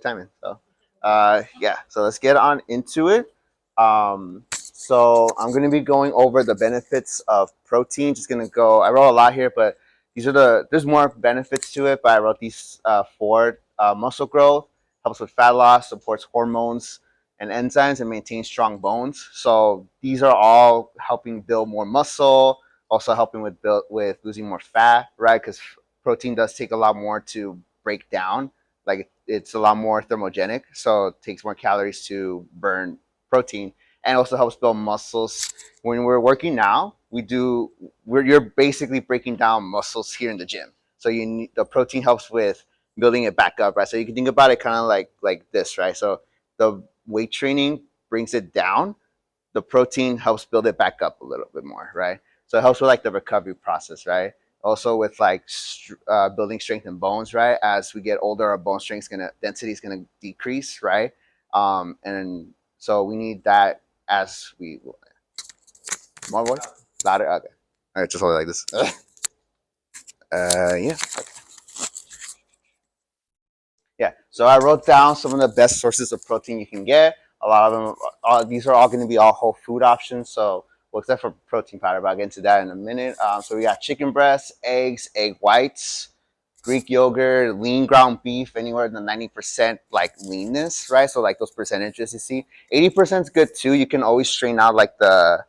timing. So, yeah. So let's get on into it. So I'm gonna be going over the benefits of protein. Just gonna go. I wrote a lot here, but these are there's more benefits to it. But I wrote these four: muscle growth, helps with fat loss, supports hormones and enzymes, and maintains strong bones. So these are all helping build more muscle, also helping with losing more fat, right? Because protein does take a lot more to break down, like it's a lot more thermogenic, so it takes more calories to burn protein, and also helps build muscles. When we're working now, you're basically breaking down muscles here in the gym, so the protein helps with building it back up, right? So you can think about it kind of like this, right? So the weight training brings it down, the protein helps build it back up a little bit more, right? So it helps with like the recovery process, right? Also with like building strength in bones, right? As we get older, our bone strength density is gonna decrease, right? And so we need that as we more voice louder. Okay, all right, just hold it like this. Yeah, yeah. So I wrote down some of the best sources of protein you can get. A lot of them, these are all going to be all whole food options. So, well, except for protein powder, but I'll get into that in a minute. So we got chicken breasts, eggs, egg whites, Greek yogurt, lean ground beef, anywhere in the 90% like leanness, right? So like those percentages you see, 80% is good too. You can always strain out like the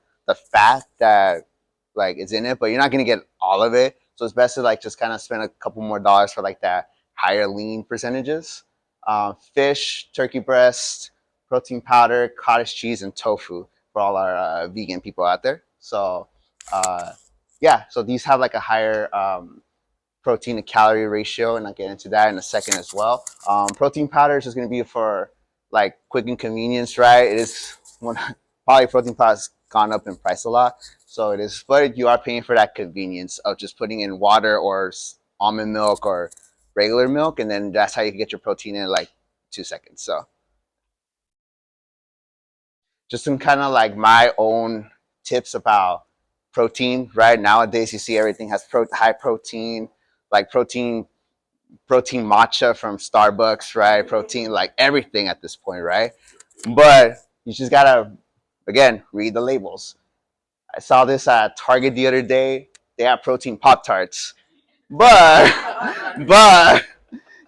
fat that like is in it, but you're not gonna get all of it. So it's best to like just kind of spend a couple more dollars for like that higher lean percentages. Fish, turkey breast, protein powder, cottage cheese, and tofu for all our vegan people out there. So uh, yeah, so these have like a higher protein to calorie ratio, and I'll get into that in a second as well. Protein powder is just going to be for like quick and convenience, right? It is one probably protein powder has gone up in price a lot, so it is, but you are paying for that convenience of just putting in water or almond milk or regular milk, and then that's how you can get your protein in like 2 seconds. So just some kind of like my own tips about protein. Right nowadays, you see everything has high protein, like protein matcha from Starbucks, right? Protein, like everything at this point, right? But you just gotta, again, read the labels. I saw this at Target the other day. They have protein Pop Tarts, but but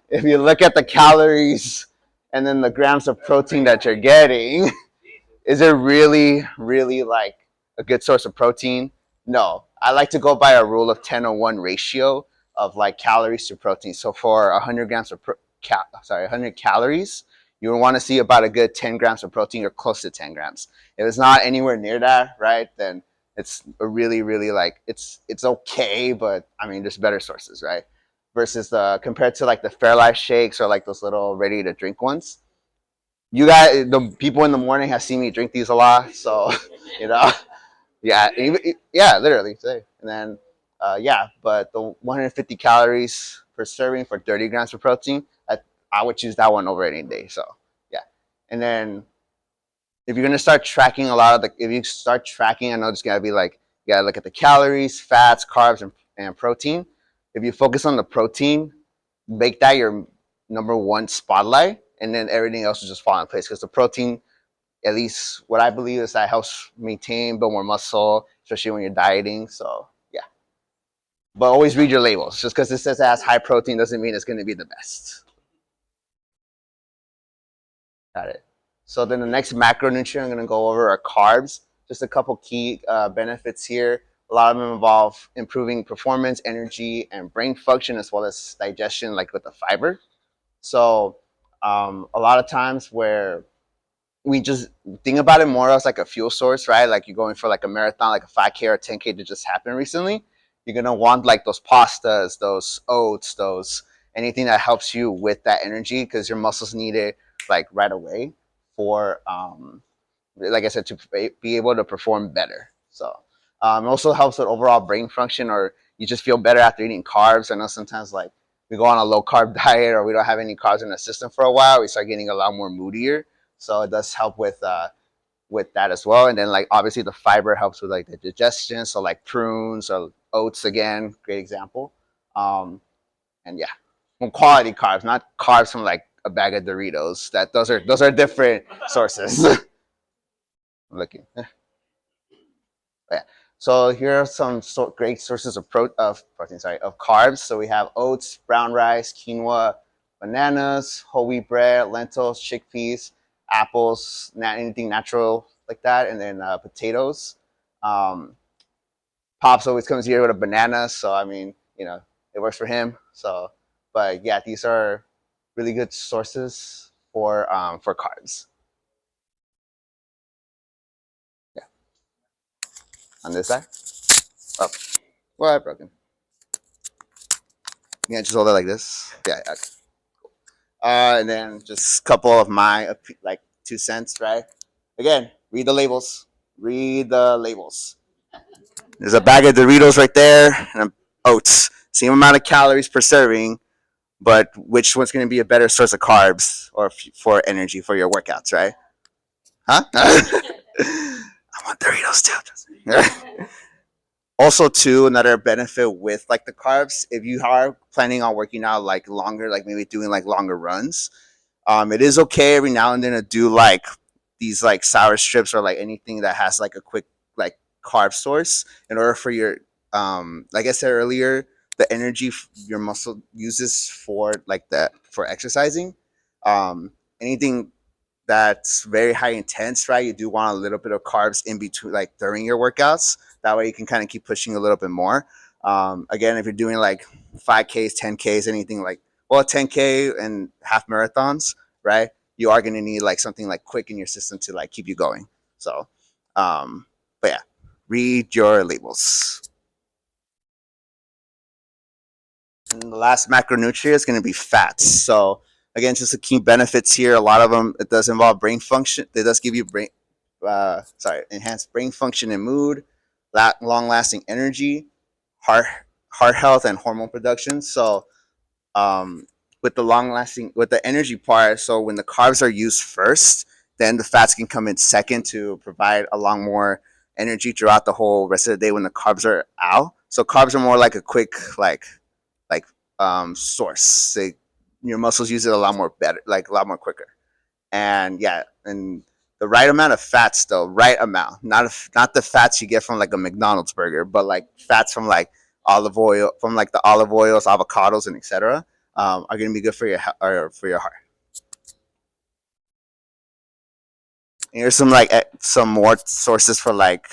if you look at the calories and then the grams of protein that you're getting, is it really like a good source of protein? No. I like to go by a rule of 10:1 ratio of like calories to protein. So for 100 grams of 100 calories, you would want to see about a good 10 grams of protein or close to 10 grams. If it's not anywhere near that, right, then it's a really like it's okay, but I mean there's better sources, right? Versus the compared to like the Fairlife shakes or like those little ready to drink ones, you guys, the people in the morning have seen me drink these a lot, so you know, yeah, yeah, literally. And then, yeah, but the 150 calories per serving for 30 grams of protein, I would choose that one over any day. So, yeah, and then if you're gonna start tracking a lot of if you start tracking, I know it's gotta be like you gotta look at the calories, fats, carbs, and protein. If you focus on the protein, make that your number one spotlight, and then everything else will just fall in place because the protein, at least what I believe, is that helps maintain, build more muscle, especially when you're dieting. So yeah, but always read your labels. Just because it says it has high protein doesn't mean it's going to be the best. Got it. So then the next macronutrient I'm going to go over are carbs. Just a couple key benefits here. A lot of them involve improving performance, energy, and brain function, as well as digestion, like with the fiber. So a lot of times where we just think about it more as like a fuel source, right? Like you're going for like a marathon, like a 5K or 10K that just happened recently. You're gonna want like those pastas, those oats, those anything that helps you with that energy because your muscles need it like right away for, like I said, to be able to perform better. So it also helps with overall brain function, or you just feel better after eating carbs. I know sometimes like we go on a low carb diet or we don't have any carbs in the system for a while, we start getting a lot more moodier. So it does help with that as well. And then like obviously the fiber helps with like the digestion. So like prunes or oats, again, great example. And yeah, from quality carbs, not carbs from like a bag of Doritos. Those are different sources. Looking. Yeah. So here are some great sources of protein, sorry, of carbs. So we have oats, brown rice, quinoa, bananas, whole wheat bread, lentils, chickpeas, apples, anything natural like that, and then potatoes. Um, Pops always comes here with a banana, so I mean, it works for him. So, but yeah, these are really good sources for carbs. Yeah, on this side. Oh, well, I broken. Yeah, just hold it like this. Yeah. Okay. And then just a couple of my like 2 cents, right? Again, read the labels. Read the labels. There's a bag of Doritos right there and oats. Same amount of calories per serving, but which one's going to be a better source of carbs or for energy for your workouts, right? Huh? I want Doritos too. Also, too, another benefit with like the carbs, if you are planning on working out like longer, like maybe doing like longer runs, it is okay every now and then to do like these like sour strips or like anything that has like a quick like carb source in order for your like I said earlier, the energy your muscle uses for like the for exercising. Um, Anything that's very high intense, right? You do want a little bit of carbs in between, like during your workouts. That way you can kind of keep pushing a little bit more. Again, if you're doing like 5Ks, 10Ks, anything like, well, 10K and half marathons, right? You are going to need like something like quick in your system to like keep you going. So, but yeah, read your labels. And the last macronutrient is going to be fats. So again, just the key benefits here. A lot of them, it does involve brain function. It does give you enhanced brain function and mood, long lasting energy, heart heart health, and hormone production. So um, with the long lasting, with the energy part, so when the carbs are used first, then the fats can come in second to provide a lot more energy throughout the whole rest of the day when the carbs are out. So carbs are more like a quick like source. Your muscles use it a lot more better, like a lot more quicker. And yeah, and the right amount of fats though, right amount, not the fats you get from like a McDonald's burger, but like fats from like olive oil, from like the olive oils, avocados, and etc. Are going to be good for your heart. And here's some like some more sources for like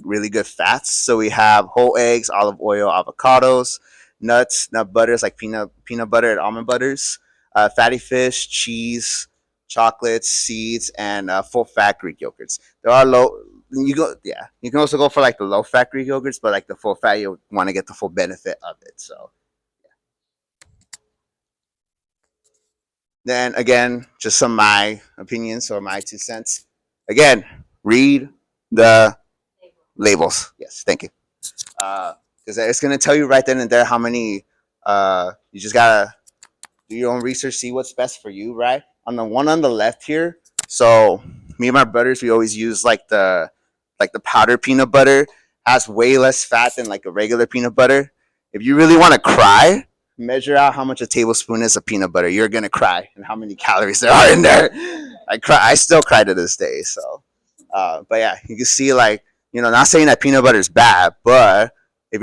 really good fats. So we have whole eggs, olive oil, avocados, nuts, nut butters like peanut butter and almond butters, fatty fish, cheese, chocolates, seeds, and full fat Greek yogurts. There are low. You go, yeah. You can also go for like the low fat Greek yogurts, but like the full fat, you want to get the full benefit of it. So then again, just some of my opinions or my 2 cents. Again, read the labels. Yes, thank you. Because it's going to tell you right then and there how many. You just gotta do your own research, see what's best for you, right? On the one on the left here, so me and my brothers, we always use like the powdered peanut butter. Has way less fat than like a regular peanut butter. If you really want to cry, measure out how much a tablespoon is of peanut butter. You're gonna cry, and how many calories there are in there. I cry. I still cry to this day. So, but yeah, you can see like not saying that peanut butter is bad, but if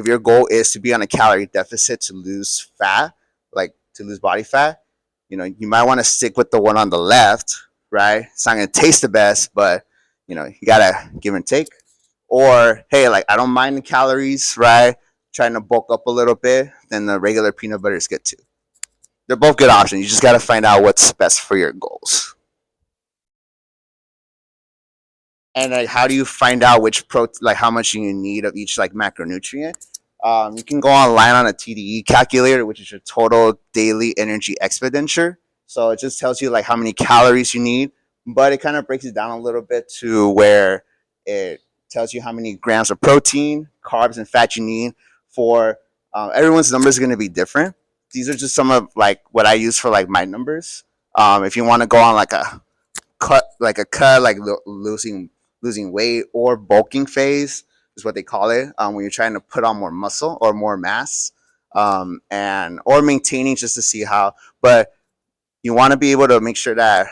your goal is to be on a calorie deficit to lose fat, like to lose body fat, you might want to stick with the one on the left, right? It's not gonna taste the best, but you gotta give and take. Or hey, like I don't mind the calories, right? Trying to bulk up a little bit, then the regular peanut butter is good too. They're both good options. You just gotta find out what's best for your goals. And like, how do you find out like how much you need of each like macronutrient? You can go online on a TDE calculator, which is your total daily energy expenditure. So it just tells you like how many calories you need, but it kind of breaks it down a little bit to where it tells you how many grams of protein, carbs, and fat you need for everyone's numbers are going to be different. These are just some of like what I use for like my numbers. If you want to go on like a cut like losing weight or bulking phase is what they call it, when you're trying to put on more muscle or more mass, and or maintaining just to see how. But you want to be able to make sure that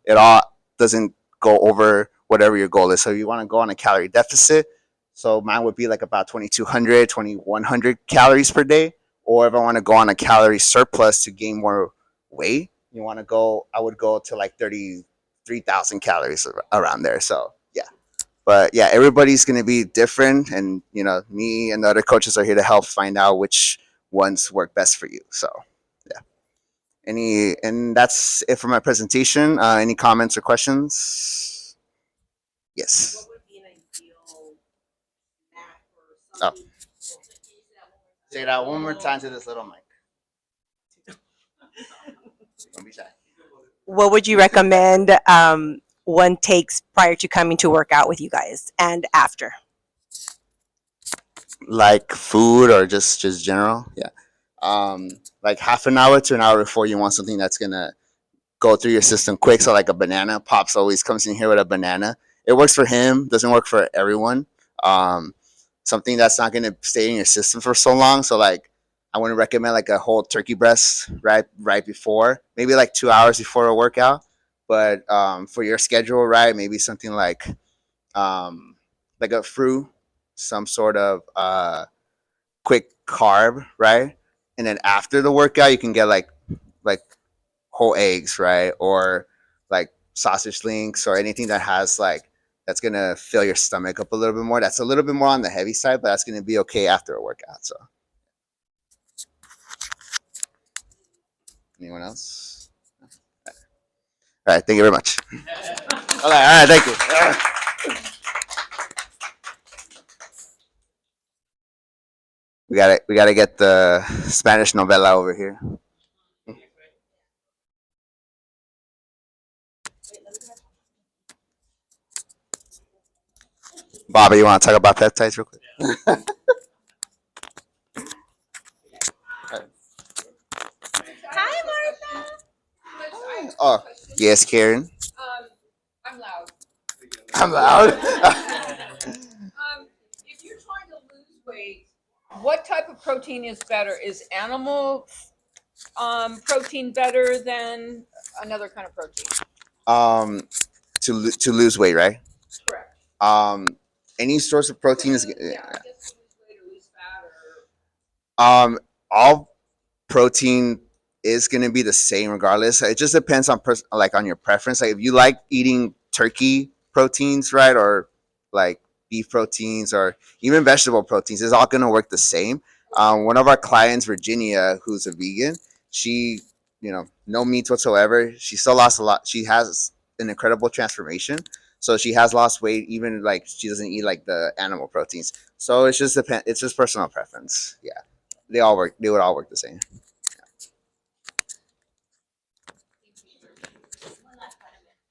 it all doesn't go over whatever your goal is. So you want to go on a calorie deficit. So mine would be like about 2,200, 2,100 calories per day. Or if I want to go on a calorie surplus to gain more weight, I would go to like 33,000 calories around there. So yeah. But yeah, everybody's going to be different. And, me and the other coaches are here to help find out which ones work best for you. So yeah. And that's it for my presentation. Any comments or questions? Yes. Oh. Say that one more time to this little mic. Don't be shy. What would you recommend one takes prior to coming to work out with you guys and after? Like food or just general? Yeah. Like half an hour to an hour before, you want something that's gonna go through your system quick. So like a banana. Pops always comes in here with a banana. It works for him. Doesn't work for everyone. Um, Something that's not gonna stay in your system for so long. So like I wouldn't recommend like a whole turkey breast right before. Maybe like 2 hours before a workout. But for your schedule, right? Maybe something um, like a fruit, some sort of quick carb, right? And then after the workout, you can get like whole eggs, right? Or like sausage links or anything that has that's gonna fill your stomach up a little bit more. That's a little bit more on the heavy side, but that's gonna be okay after a workout. So anyone else? All right, thank you very much. All right, thank you. We gotta get the Spanish novela over here. Bobby, you want to talk about peptides real quick? Hi, Martha. Oh, yes, Karen. I'm loud. I'm loud. If you're trying to lose weight, what type of protein is better? Is animal protein better than another kind of protein? um, to lose weight, right? Correct. Any source of protein is Yeah, I guess to lose weight or lose fat or. all protein is going to be the same regardless. It just depends on on your preference. Like if you like eating turkey proteins, right, or like beef proteins or even vegetable proteins, it's all going to work the same. One of our clients, Virginia, who's a vegan, she, no meats whatsoever. She still lost a lot. She has an incredible transformation. So she has lost weight, even like she doesn't eat like the animal proteins. So it's just It's just personal preference. Yeah, they all work. They would all work the same.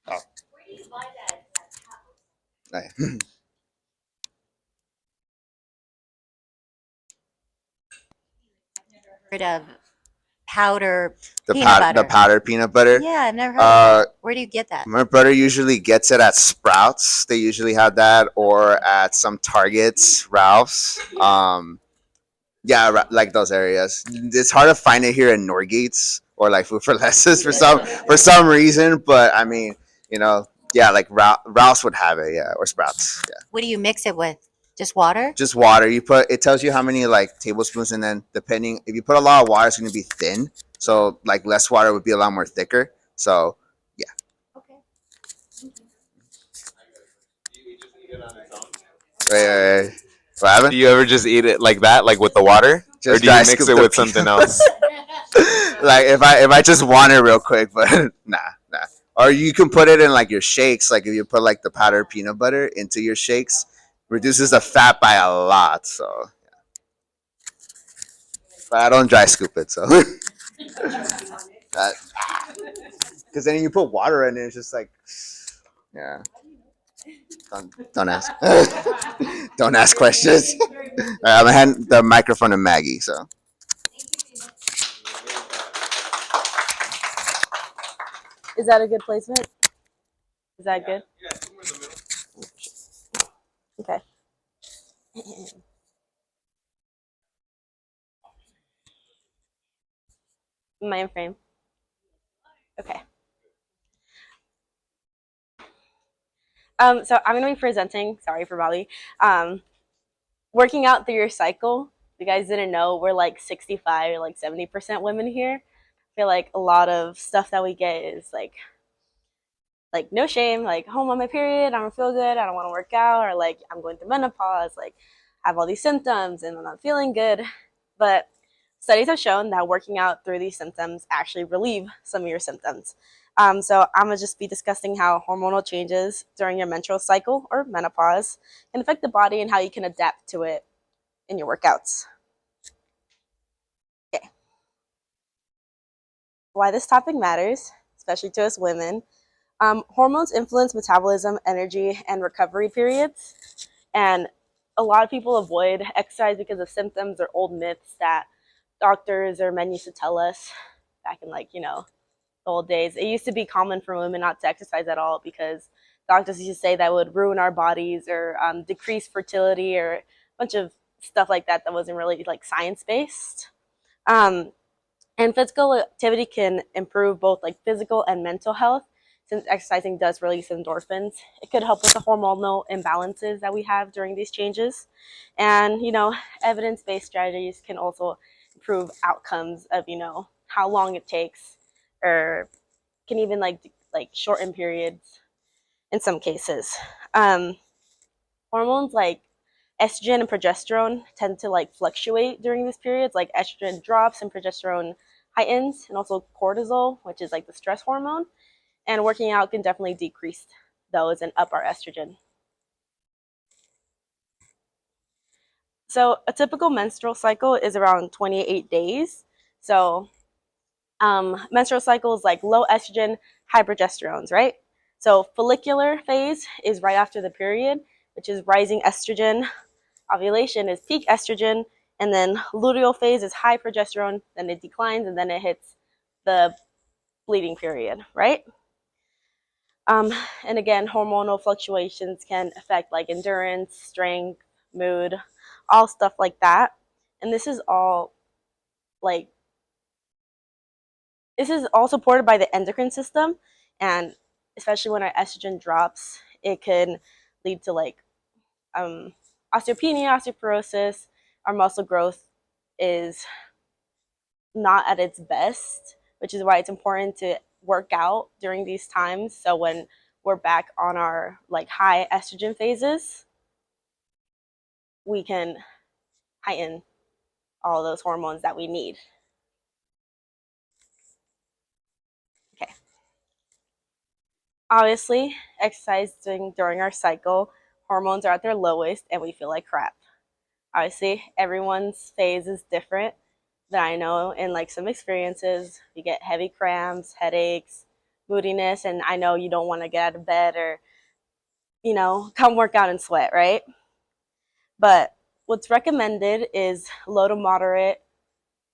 Oh. Right. Heard of powder the peanut butter. the powdered peanut butter. Yeah, I've never heard of that. Where do you get that? My brother usually gets it at Sprouts. They usually have that, or at some Targets, Ralph's. Yeah, like those areas. It's hard to find it here in Norgates or like Food for Lesses for some reason. But I mean, yeah, like Ralph's would have it, yeah, or Sprouts. Yeah. What do you mix it with? Just water? Just water. It tells you how many like tablespoons, and then depending if you put a lot of water, it's going to be thin. So like less water would be a lot more thicker. So yeah. Okay. Wait. What happened? Do you ever just eat it like that, like with the water, Just or do you dry mix scoop it the with peanut something else? Like if I just want it real quick, but nah. Or you can put it in like your shakes. Like if you put like the powdered peanut butter into your shakes, reduces the fat by a lot. So, yeah. But I don't dry scoop it. So, because then you put water in it, it's just like, yeah. Don't ask. Don't ask questions. All right, I'm gonna hand the microphone to Maggie. So. Is that a good placement? Is that good? Okay. Am I in frame? So I'm going to be presenting, sorry for Bali, working out through your cycle. If you guys didn't know, we're like 65 or like 70% women here. I feel like a lot of stuff that we get is like no shame, like, oh, I'm on my period, I don't feel good, I don't want to work out, or like I'm going through menopause, like I have all these symptoms and I'm not feeling good. But studies have shown that working out through these symptoms actually relieve some of your symptoms. So I'm gonna just be discussing how hormonal changes during your menstrual cycle or menopause can affect the body and how you can adapt to it in your workouts. Okay. Why this topic matters, especially to us women. Hormones influence metabolism, energy, and recovery periods. And a lot of people avoid exercise because of symptoms or old myths that doctors or men used to tell us back in, like, the old days. It used to be common for women not to exercise at all because doctors used to say that would ruin our bodies or decrease fertility or a bunch of stuff like that wasn't really like science based. Um, and physical activity can improve both like physical and mental health since exercising does release endorphins. It could help with the hormonal imbalances that we have during these changes. And, evidence-based strategies can also improve outcomes of, how long it takes, or can even like shorten periods in some cases. Hormones like estrogen and progesterone tend to like fluctuate during these periods. Like estrogen drops and progesterone heightens, and also cortisol, which is like the stress hormone. And working out can definitely decrease those and up our estrogen. So a typical menstrual cycle is around 28 days. So menstrual cycle is like low estrogen, high progesterones, right? So follicular phase is right after the period, which is rising estrogen. Ovulation is peak estrogen, and then luteal phase is high progesterone, then it declines, and then it hits the bleeding period, right? And again, hormonal fluctuations can affect like endurance, strength, mood, all stuff like that. And this is all like supported by the endocrine system, and especially when our estrogen drops, it can lead to like osteopenia, osteoporosis. Our muscle growth is not at its best, which is why it's important to work out during these times. So when we're back on our like high estrogen phases, we can heighten all those hormones that we need. Okay. Obviously, exercising during our cycle, hormones are at their lowest and we feel like crap. Obviously, everyone's phase is different. That I know in like some experiences, you get heavy cramps, headaches, moodiness, and I know you don't want to get out of bed or, come work out and sweat, right? But what's recommended is low to moderate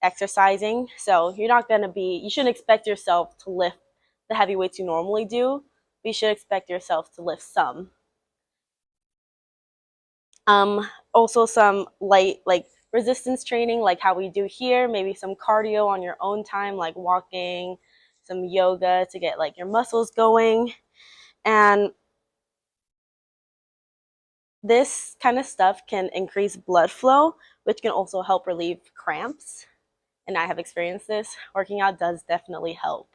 exercising. So you shouldn't expect yourself to lift the heavy weights you normally do, but you should expect yourself to lift some. Also some light like resistance training, like how we do here, maybe some cardio on your own time, like walking, some yoga to get like your muscles going. And this kind of stuff can increase blood flow, which can also help relieve cramps. And I have experienced this. Working out does definitely help.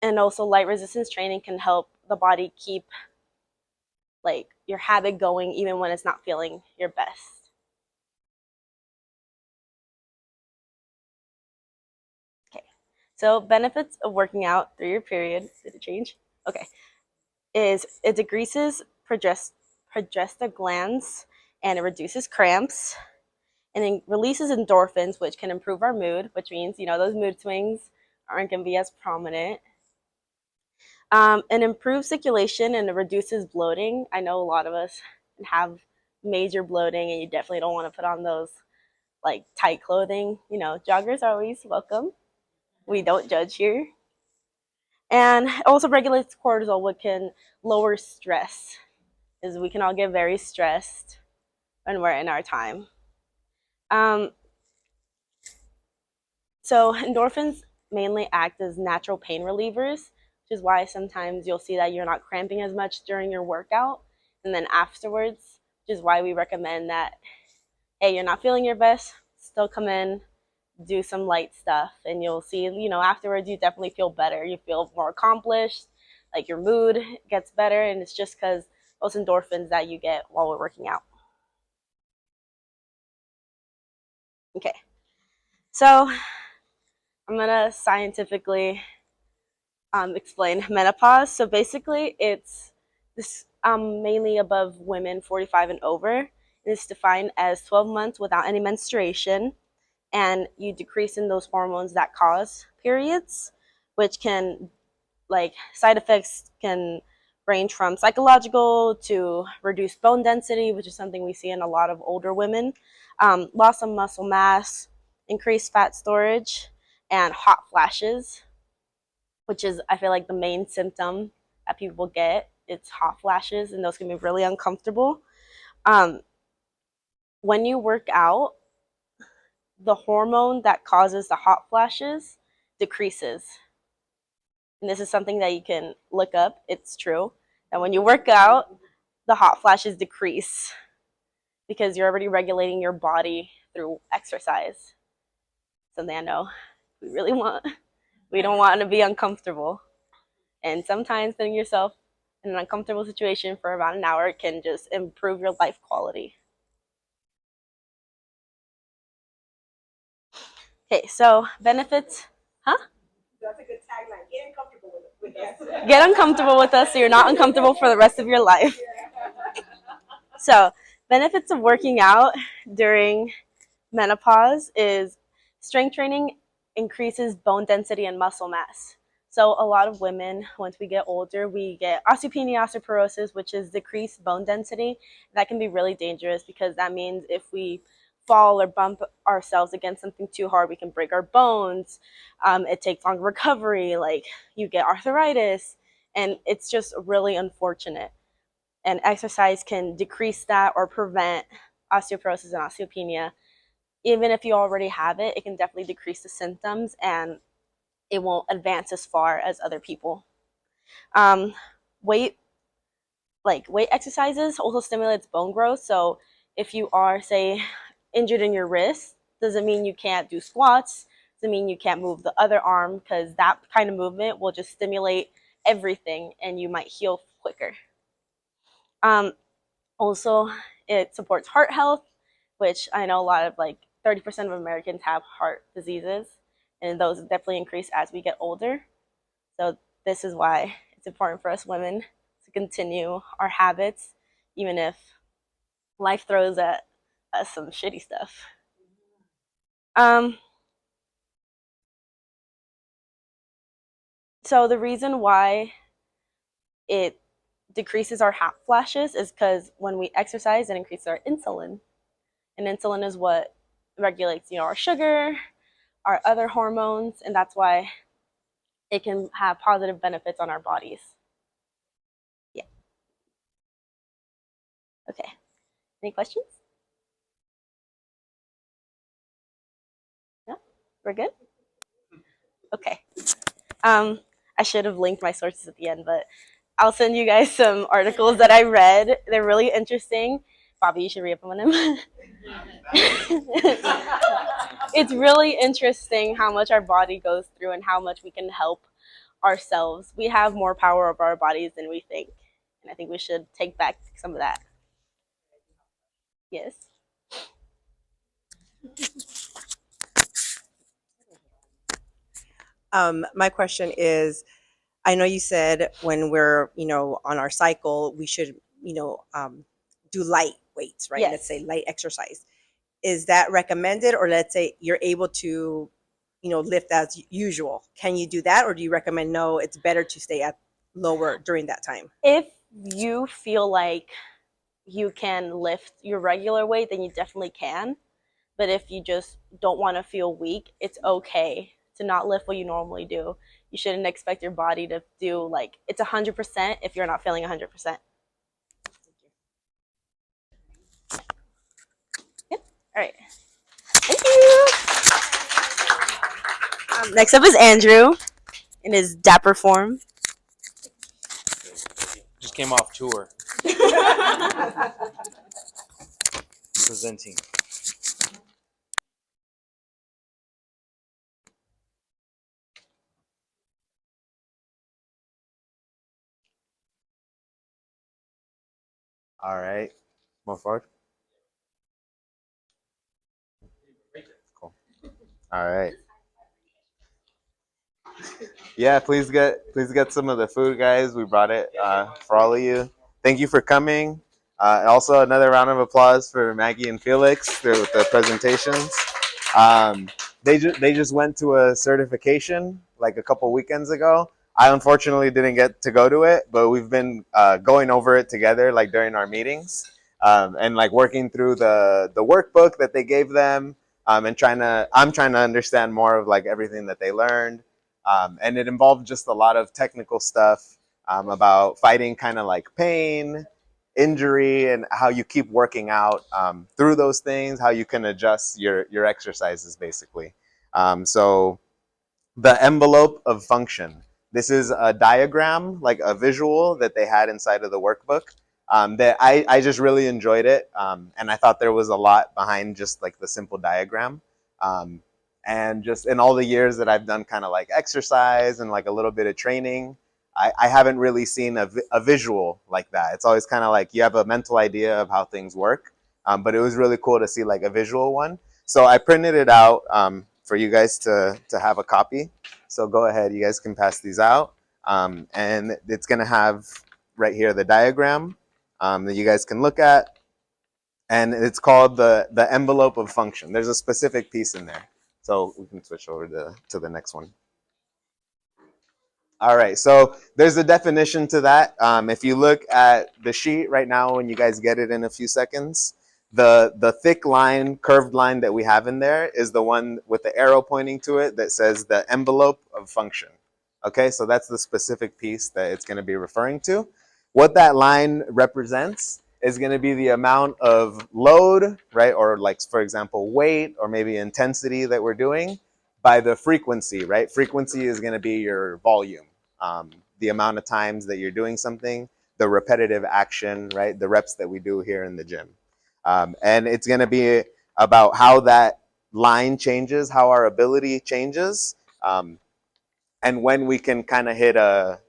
And also light resistance training can help the body keep like your habit going even when it's not feeling your best. Okay. So benefits of working out through your period, did it change? Okay. Is it decreases glands and it reduces cramps, and it releases endorphins, which can improve our mood, which means, those mood swings aren't going to be as prominent. And improves circulation and it reduces bloating. I know a lot of us have major bloating and you definitely don't want to put on those like tight clothing. Joggers are always welcome. We don't judge here. And also regulates cortisol, which can lower stress, because we can all get very stressed when we're in our time. So endorphins mainly act as natural pain relievers, which is why sometimes you'll see that you're not cramping as much during your workout and then afterwards, which is why we recommend that, hey, you're not feeling your best, still come in, do some light stuff, and you'll see, afterwards you definitely feel better. You feel more accomplished, like your mood gets better, and it's just because those endorphins that you get while we're working out. Okay, so I'm gonna scientifically explain menopause. So basically, it's this mainly above women 45 and over. And it's defined as 12 months without any menstruation, and you decrease in those hormones that cause periods, which can, like, side effects can range from psychological to reduced bone density, which is something we see in a lot of older women, loss of muscle mass, increased fat storage, and hot flashes, which is, I feel like, the main symptom that people get. It's hot flashes, and those can be really uncomfortable. When you work out, the hormone that causes the hot flashes decreases. And this is something that you can look up. It's true. And when you work out, the hot flashes decrease because you're already regulating your body through exercise. Something I know we really want. We don't want to be uncomfortable. And sometimes putting yourself in an uncomfortable situation for about an hour can just improve your life quality. Okay, so benefits, huh? That's a good tagline. Get uncomfortable with us. Get uncomfortable with us so you're not uncomfortable for the rest of your life. So, benefits of working out during menopause is strength training increases bone density and muscle mass. So a lot of women, once we get older, we get osteopenia, osteoporosis, which is decreased bone density. That can be really dangerous because that means if we fall or bump ourselves against something too hard, we can break our bones. It takes long recovery, like you get arthritis, and it's just really unfortunate. And exercise can decrease that or prevent osteoporosis and osteopenia. Even if you already have it, it can definitely decrease the symptoms and it won't advance as far as other people. Weight exercises also stimulates bone growth. So if you are, say, injured in your wrist, doesn't mean you can't do squats, doesn't mean you can't move the other arm, because that kind of movement will just stimulate everything and you might heal quicker. Also, it supports heart health, which I know a lot of, like, 30% of Americans have heart diseases, and those definitely increase as we get older. So this is why it's important for us women to continue our habits, even if life throws at us some shitty stuff. So the reason why it decreases our hot flashes is because when we exercise, it increases our insulin. And insulin is what regulates, our sugar, our other hormones, and that's why it can have positive benefits on our bodies. Yeah. Okay. Any questions? No? We're good? Okay. I should have linked my sources at the end, but I'll send you guys some articles that I read. They're really interesting. Bobby, you should read up on them. It's really interesting how much our body goes through and how much we can help ourselves. We have more power over our bodies than we think. And I think we should take back some of that. Yes. My question is, I know you said when we're, on our cycle, we should, do light weights, right? Yes. Let's say light exercise. Is that recommended, or let's say you're able to, lift as usual? Can you do that, or do you recommend no, it's better to stay at lower during that time? If you feel like you can lift your regular weight, then you definitely can. But if you just don't want to feel weak, it's okay to not lift what you normally do. You shouldn't expect your body to do, like, it's 100% if you're not feeling 100%. Yep. All right. Thank you. Next up is Andrew in his dapper form. just came off tour. Presenting. All right. More forward. Cool. All right. Yeah, please get some of the food, guys. We brought it for all of you. Thank you for coming. Also, another round of applause for Maggie and Felix with the presentations. Um, they just went to a certification like a couple weekends ago. I unfortunately didn't get to go to it, but we've been going over it together like during our meetings and like working through the workbook that they gave them and I'm trying to understand more of like everything that they learned. And it involved just a lot of technical stuff about fighting kind of like pain, injury, and how you keep working out through those things, how you can adjust your exercises basically. So the envelope of function. This is a diagram, like a visual that they had inside of the workbook. That I just really enjoyed it, and I thought there was a lot behind just like the simple diagram. And just in all the years that I've done kind of like exercise and like a little bit of training, I haven't really seen a visual like that. It's always kind of like you have a mental idea of how things work, but it was really cool to see like a visual one. So I printed it out for you guys to have a copy. So go ahead, you guys can pass these out. And it's gonna have right here the diagram that you guys can look at. And it's called the envelope of function. There's a specific piece in there. So we can switch over to the next one. All right, so there's a definition to that. If you look at the sheet right now, when you guys get it in a few seconds, the thick line, curved line that we have in there is the one with the arrow pointing to it that says the envelope of function. Okay, so that's the specific piece that it's going to be referring to. What that line represents is going to be the amount of load, right, or like, for example, weight or maybe intensity that we're doing by the frequency, right? Frequency is going to be your volume, the amount of times that you're doing something, the repetitive action, right? The reps that we do here in the gym. And it's going to be about how that line changes, how our ability changes, and when we can kind of hit a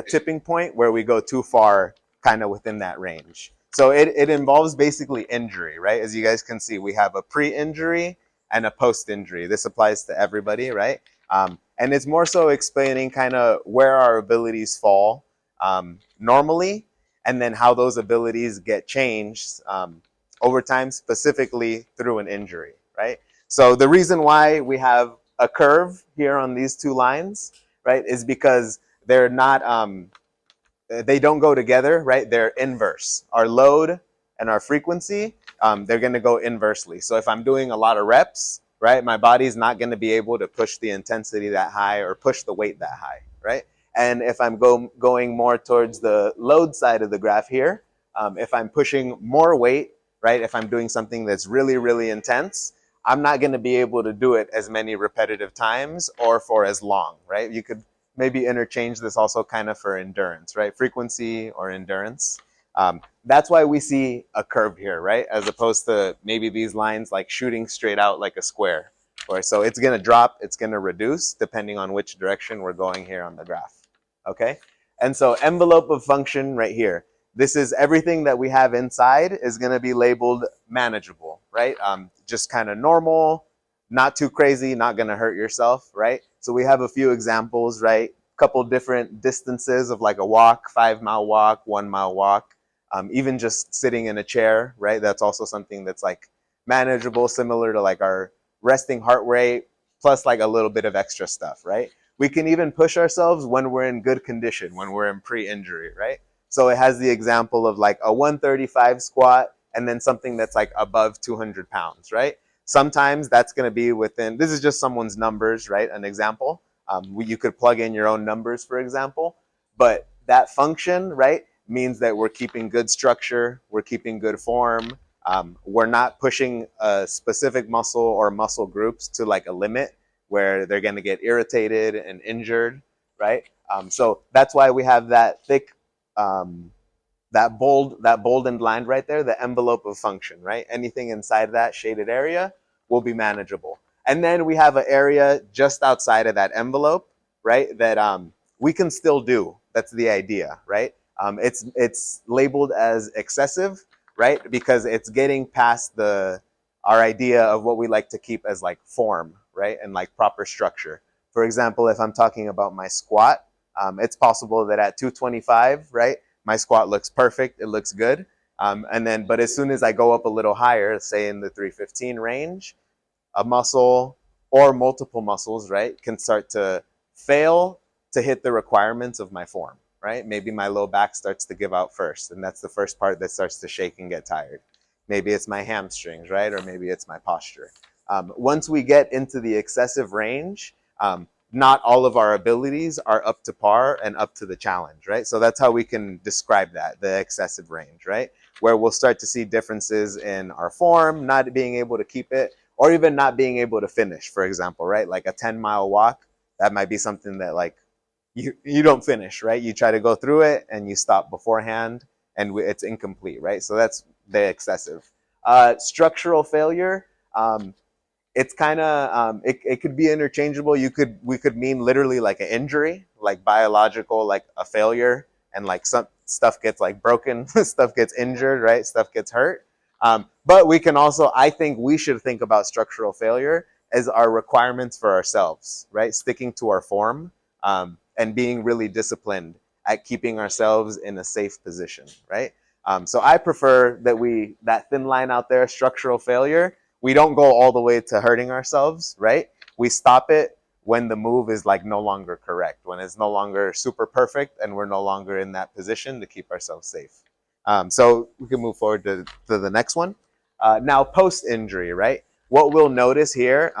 tipping point where we go too far kind of within that range. So it involves basically injury, right? As you guys can see, we have a pre-injury and a post-injury. This applies to everybody, right? And it's more so explaining kind of where our abilities fall normally, and then how those abilities get changed over time, specifically through an injury, right? So the reason why we have a curve here on these two lines, right, is because they're not, they don't go together, right? They're inverse. Our load and our frequency, they're going to go inversely. So if I'm doing a lot of reps, right, my body's not going to be able to push the intensity that high or push the weight that high, right? And if I'm going more towards the load side of the graph here, if I'm pushing more weight, right, if I'm doing something that's really, really intense, I'm not going to be able to do it as many repetitive times or for as long, right? You could maybe interchange this also kind of for endurance, right? Frequency or endurance. That's why we see a curve here, right? As opposed to maybe these lines like shooting straight out like a square. Or so it's going to drop, it's going to reduce depending on which direction we're going here on the graph. Okay? And so envelope of function right here. This is everything that we have inside is going to be labeled manageable, right? Just kind of normal, not too crazy, not going to hurt yourself, right? So we have a few examples, right? Couple different distances of like a walk, 5-mile walk, 1-mile walk, even just sitting in a chair, right? That's also something that's like manageable, similar to like our resting heart rate, plus like a little bit of extra stuff, right? We can even push ourselves when we're in good condition, when we're in pre-injury, right? So it has the example of like a 135 squat and then something that's like above 200 pounds, right? Sometimes that's going to be within, this is just someone's numbers, right? An example. You could plug in your own numbers, for example, but that function, right, means that we're keeping good structure, we're keeping good form, we're not pushing a specific muscle or muscle groups to like a limit where they're going to get irritated and injured, right? So that's why we have that thick that boldened line right there, the envelope of function, right? Anything inside that shaded area will be manageable. And then we have an area just outside of that envelope, right? That we can still do. That's the idea, right? It's labeled as excessive, right? Because it's getting past our idea of what we like to keep as like form, right? And like proper structure. For example, if I'm talking about my squat, it's possible that at 225, right, my squat looks perfect, it looks good. But as soon as I go up a little higher, say in the 315 range, a muscle or multiple muscles, right, can start to fail to hit the requirements of my form, right? Maybe my low back starts to give out first, and that's the first part that starts to shake and get tired. Maybe it's my hamstrings, right? Or maybe it's my posture. Once we get into the excessive range, not all of our abilities are up to par and up to the challenge, right? So that's how we can describe that, the excessive range, right? Where we'll start to see differences in our form, not being able to keep it, or even not being able to finish, for example, right? Like a 10-mile walk, that might be something that like you don't finish, right? You try to go through it and you stop beforehand and it's incomplete, right? So that's the excessive. Structural failure, it's kind of it could be interchangeable. We could mean literally like an injury, like biological, like a failure, and like some stuff gets like broken, stuff gets injured, right? Stuff gets hurt. But we can also, I think we should think about structural failure as our requirements for ourselves, right? Sticking to our form and being really disciplined at keeping ourselves in a safe position, right? So I prefer that thin line out there, structural failure. We don't go all the way to hurting ourselves, right? We stop it when the move is like no longer correct, when it's no longer super perfect and we're no longer in that position to keep ourselves safe. So we can move forward to the next one. Now, post-injury, right? What we'll notice here,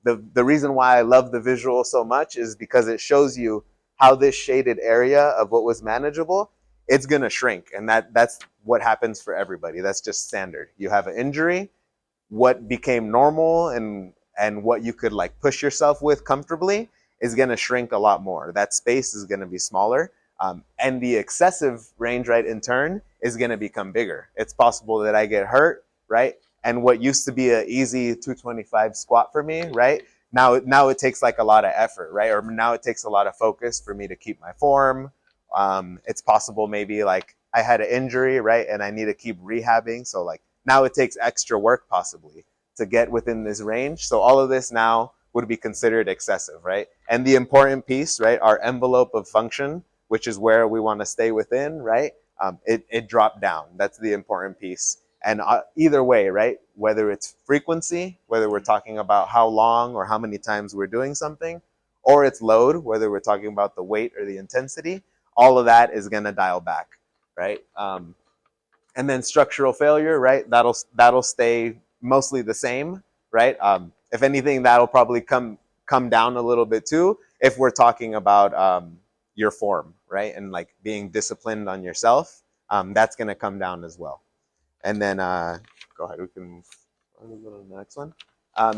the reason why I love the visual so much is because it shows you how this shaded area of what was manageable, it's going to shrink. And that's what happens for everybody. That's just standard. You have an injury, what became normal and what you could like push yourself with comfortably is going to shrink a lot more. That space is going to be smaller. And the excessive range, right, in turn is going to become bigger. It's possible that I get hurt, right? And what used to be an easy 225 squat for me, right? Now it takes like a lot of effort, right? Or now it takes a lot of focus for me to keep my form. It's possible maybe like I had an injury, right? And I need to keep rehabbing. So like now it takes extra work possibly to get within this range. So all of this now would be considered excessive, right? And the important piece, right? Our envelope of function, which is where we want to stay within, right? It dropped down. That's the important piece. And either way, right? Whether it's frequency, whether we're talking about how long or how many times we're doing something, or it's load, whether we're talking about the weight or the intensity, all of that is going to dial back, right? And then structural failure, right? That'll stay mostly the same, right? If anything, that'll probably come down a little bit too, if we're talking about your form, right? And like being disciplined on yourself, that's going to come down as well. And then go ahead, we can go to the next one.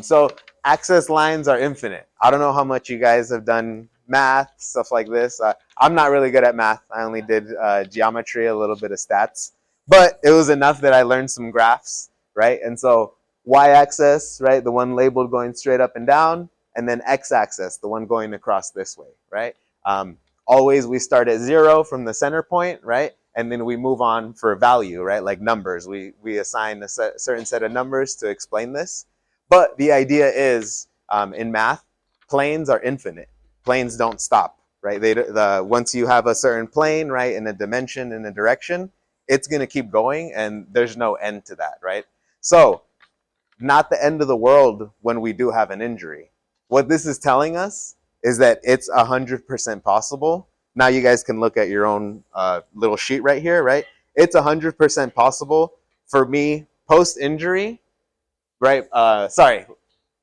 So access lines are infinite. I don't know how much you guys have done math, stuff like this. I'm not really good at math. I only did geometry, a little bit of stats, but it was enough that I learned some graphs, right? And so y-axis, right, the one labeled going straight up and down, and then x-axis, the one going across this way, right? Always we start at 0 from the center point, right? And then we move on for value, right? Like numbers. We assign a certain set of numbers to explain this. But the idea is, in math, planes are infinite. Planes don't stop, right? Once you have a certain plane, right, in a dimension, in a direction, it's going to keep going, and there's no end to that, right? So, not the end of the world when we do have an injury. What this is telling us is that it's 100% possible. Now you guys can look at your own little sheet right here, right? It's 100% possible for me post-injury, right?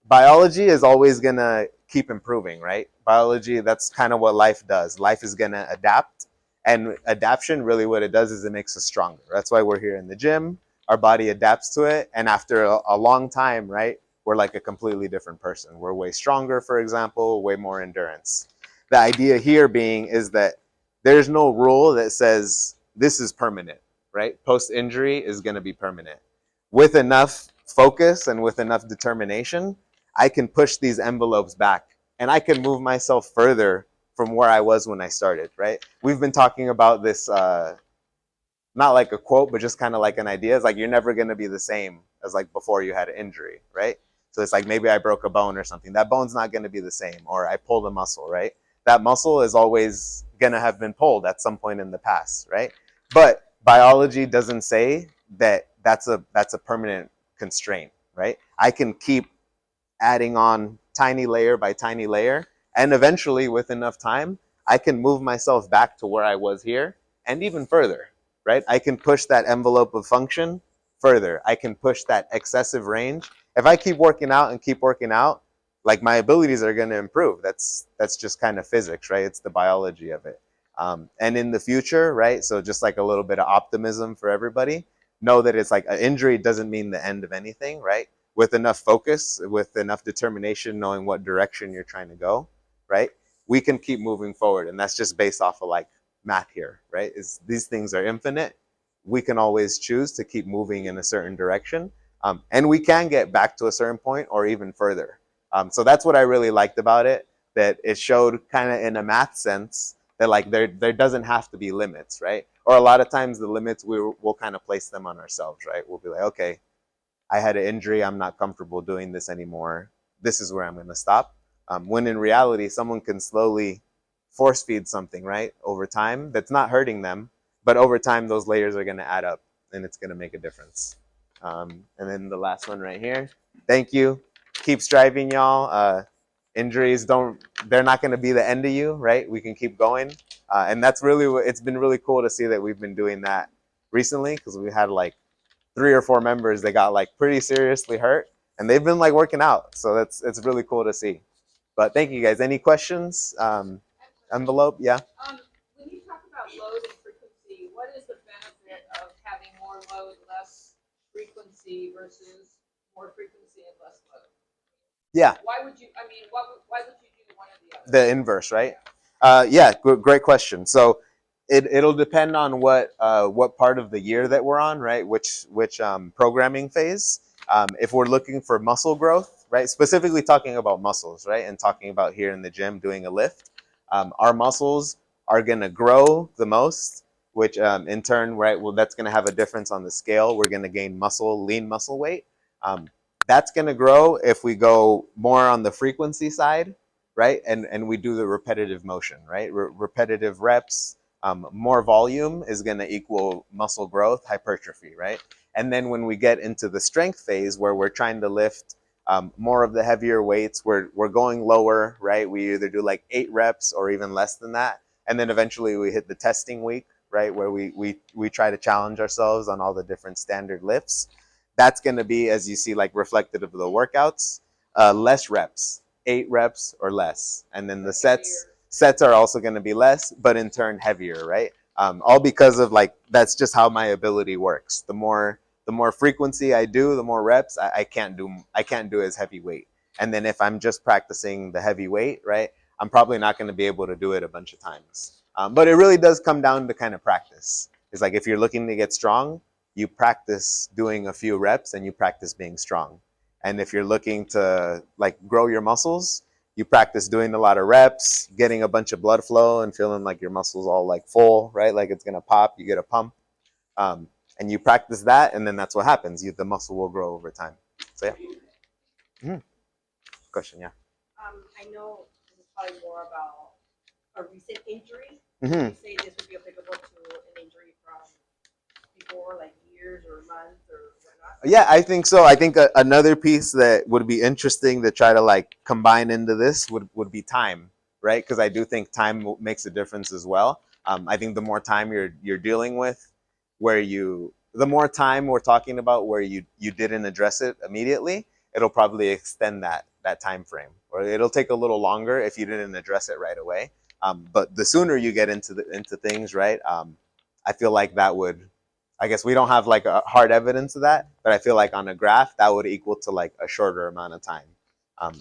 Biology is always going to keep improving, right? Biology, that's kind of what life does. Life is going to adapt. And adaptation, really what it does is it makes us stronger. That's why we're here in the gym. Our body adapts to it. And after a long time, right, we're like a completely different person. We're way stronger, for example, way more endurance. The idea here being is that there's no rule that says this is permanent, right? Post-injury is going to be permanent. With enough focus and with enough determination, I can push these envelopes back and I can move myself further from where I was when I started, right? We've been talking about this, not like a quote, but just kind of like an idea. It's like you're never going to be the same as like before you had an injury, right? So it's like maybe I broke a bone or something. That bone's not going to be the same. Or I pulled a muscle, right? That muscle is always going to have been pulled at some point in the past, right? But biology doesn't say that that's a permanent constraint, right? I can keep adding on tiny layer by tiny layer, and eventually with enough time, I can move myself back to where I was here and even further, right? I can push that envelope of function further. I can push that excessive range. If I keep working out and keep working out, like my abilities are going to improve. That's just kind of physics, right? It's the biology of it. And in the future, right? So just like a little bit of optimism for everybody, know that it's like an injury doesn't mean the end of anything, right? With enough focus, with enough determination, knowing what direction you're trying to go, right? We can keep moving forward. And that's just based off of like math here, right? Is these things are infinite. We can always choose to keep moving in a certain direction. And we can get back to a certain point or even further. So that's what I really liked about it, that it showed kind of in a math sense that like there doesn't have to be limits, right? Or a lot of times the limits, we'll kind of place them on ourselves, right? We'll be like, okay, I had an injury, I'm not comfortable doing this anymore. This is where I'm going to stop. When in reality, someone can slowly force feed something, right, over time that's not hurting them, but over time those layers are going to add up and it's going to make a difference. And then the last one right here. Thank you. Keep striving, y'all. Injuries they're not going to be the end of you, right? We can keep going. And that's really, it's been really cool to see that we've been doing that recently, because we had like 3 or 4 members that got like pretty seriously hurt and they've been like working out. So it's really cool to see. But thank you guys. Any questions? Envelope, yeah. When you talk about load and frequency, what is the benefit of having more load, less frequency versus more frequency and less load? Yeah. Why would you? I mean, why would you do one or the other? The inverse, right? Yeah, great question. So it'll depend on what part of the year that we're on, right? Which programming phase. If we're looking for muscle growth, right? Specifically talking about muscles, right? And talking about here in the gym doing a lift, our muscles are going to grow the most, which in turn, right? Well, that's going to have a difference on the scale. We're going to gain lean muscle weight. That's going to grow if we go more on the frequency side, right? And we do the repetitive motion, right? Repetitive reps, more volume is going to equal muscle growth, hypertrophy, right? And then when we get into the strength phase where we're trying to lift more of the heavier weights, we're going lower, right? We either do like 8 reps or even less than that. And then eventually we hit the testing week, right? Where we try to challenge ourselves on all the different standard lifts. That's going to be, as you see, like reflected of the workouts, less reps, 8 reps or less. And then the sets are also going to be less, but in turn heavier, right? All because of like, that's just how my ability works. The more frequency I do, the more reps I can't do as heavy weight. And then if I'm just practicing the heavy weight, right, I'm probably not going to be able to do it a bunch of times. But it really does come down to kind of practice. It's like if you're looking to get strong, you practice doing a few reps and you practice being strong. And if you're looking to like grow your muscles, you practice doing a lot of reps, getting a bunch of blood flow and feeling like your muscles all like full, right? Like it's going to pop, you get a pump. And you practice that, and then that's what happens. The muscle will grow over time. So yeah. Mm-hmm. Question, yeah. I know this is probably more about a recent injury. Mm-hmm. You say this would be applicable to an injury from before, like years or months or whatnot? Yeah, I think so. I think another piece that would be interesting to try to like combine into this would be time, right? Because I do think time makes a difference as well. I think the more time you're dealing with, the more time we're talking about where you didn't address it immediately, it'll probably extend that time frame, or it'll take a little longer if you didn't address it right away. But the sooner you get into things, right? I feel like that would. I guess we don't have like a hard evidence of that, but I feel like on a graph that would equal to like a shorter amount of time.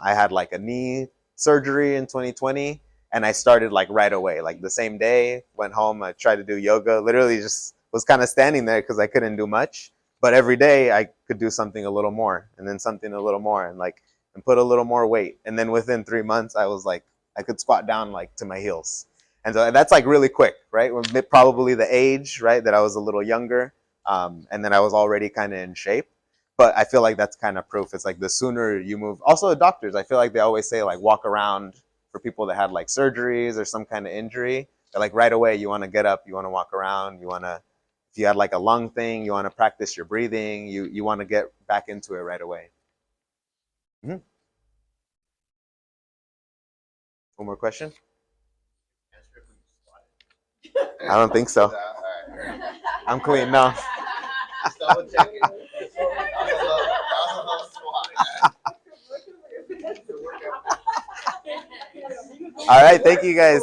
I had like a knee surgery in 2020, And I started like right away, like the same day, went home, I tried to do yoga, literally just was kind of standing there because I couldn't do much. But every day I could do something a little more and then something a little more and put a little more weight. And then within 3 months, I was like, I could squat down like to my heels. And so that's like really quick, right? Probably the age, right? That I was a little younger. And then I was already kind of in shape. But I feel like that's kind of proof. It's like the sooner you move. Also, doctors, I feel like they always say like walk around for people that had like surgeries or some kind of injury. They're like right away, you want to get up, you want to walk around, you want to, if you had like a lung thing, you want to practice your breathing, you want to get back into it right away. Mm-hmm. One more question? I don't think so. I'm clean. No. All right. Thank you guys.